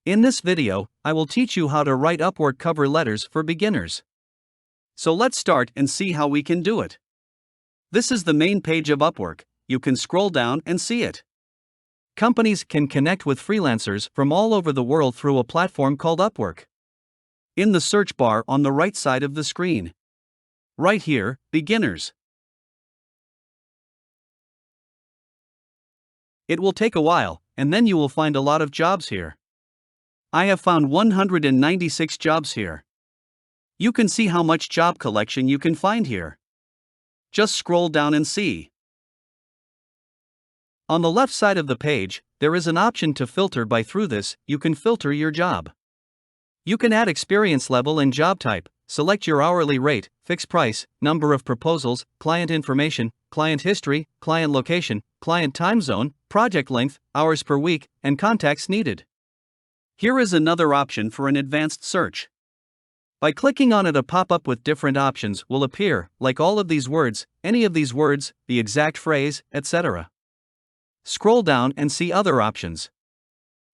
In this video, I will teach you how to write Upwork cover letters for beginners. So let's start and see how we can do it. This is the main page of Upwork. You can scroll down and see it. Companies can connect with freelancers from all over the world through a platform called Upwork. In the search bar on the right side of the screen. Right here, beginners. It will take a while, and then you will find a lot of jobs here. I have found 196 jobs here. You can see how much job collection you can find here. Just scroll down and see. On the left side of the page, there is an option to filter by. Through this, you can filter your job. You can add experience level and job type, select your hourly rate, fixed price, number of proposals, client information, client history, client location, client time zone, project length, hours per week, and contacts needed. Here is another option for an advanced search. By clicking on it, a pop-up with different options will appear, like all of these words, any of these words, the exact phrase, etc. Scroll down and see other options.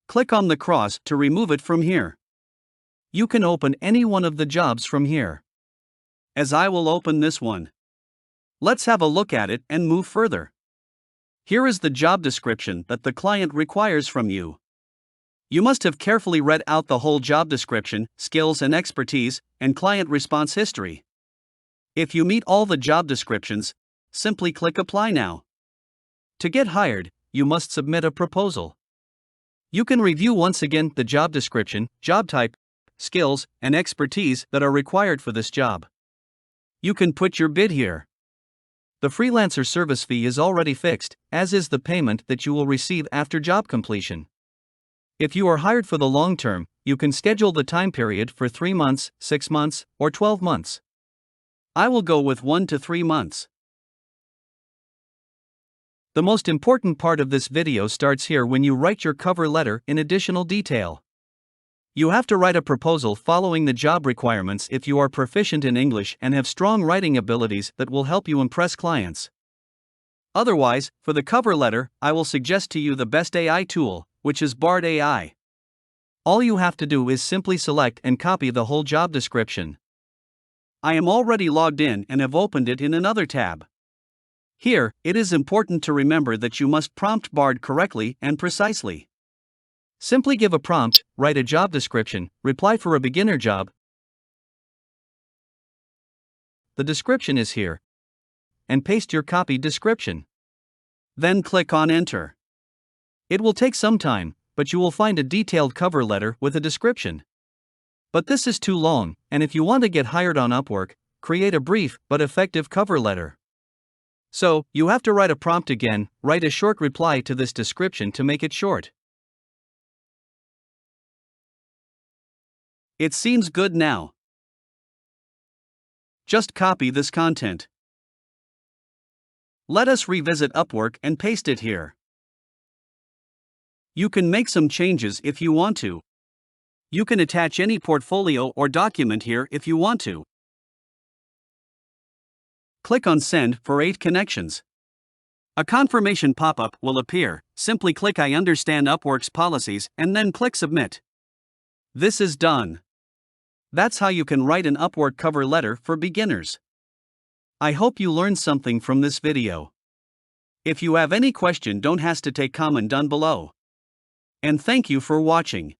Click on the cross to remove it from here. You can open any one of the jobs from here. As I will open this one. Let's have a look at it and move further. Here is the job description that the client requires from you. You must have carefully read out the whole job description, skills and expertise, and client response history. If you meet all the job descriptions, simply click Apply Now. To get hired, you must submit a proposal. You can review once again the job description, job type, skills, and expertise that are required for this job. You can put your bid here. The freelancer service fee is already fixed, as is the payment that you will receive after job completion. If you are hired for the long term, you can schedule the time period for 3 months, 6 months, or 12 months. I will go with 1 to 3 months. The most important part of this video starts here when you write your cover letter in additional detail. You have to write a proposal following the job requirements if you are proficient in English and have strong writing abilities that will help you impress clients. Otherwise, for the cover letter, I will suggest to you the best AI tool, which is Bard AI. All you have to do is simply select and copy the whole job description. I am already logged in and have opened it in another tab. Here, it is important to remember that you must prompt Bard correctly and precisely. Simply give a prompt, write a job description, reply for a beginner job. The description is here. And paste your copied description. Then click on Enter. It will take some time, but you will find a detailed cover letter with a description. But this is too long, and if you want to get hired on Upwork, create a brief but effective cover letter. So, you have to write a prompt again, write a short reply to this description to make it short. It seems good now. Just copy this content. Let us revisit Upwork and paste it here. You can make some changes if you want to. You can attach any portfolio or document here if you want to. Click on Send for 8 connections. A confirmation pop-up will appear. Simply click I understand Upwork's policies and then click Submit. This is done. That's how you can write an Upwork cover letter for beginners. I hope you learned something from this video. If you have any question, don't hesitate to comment down below. And thank you for watching.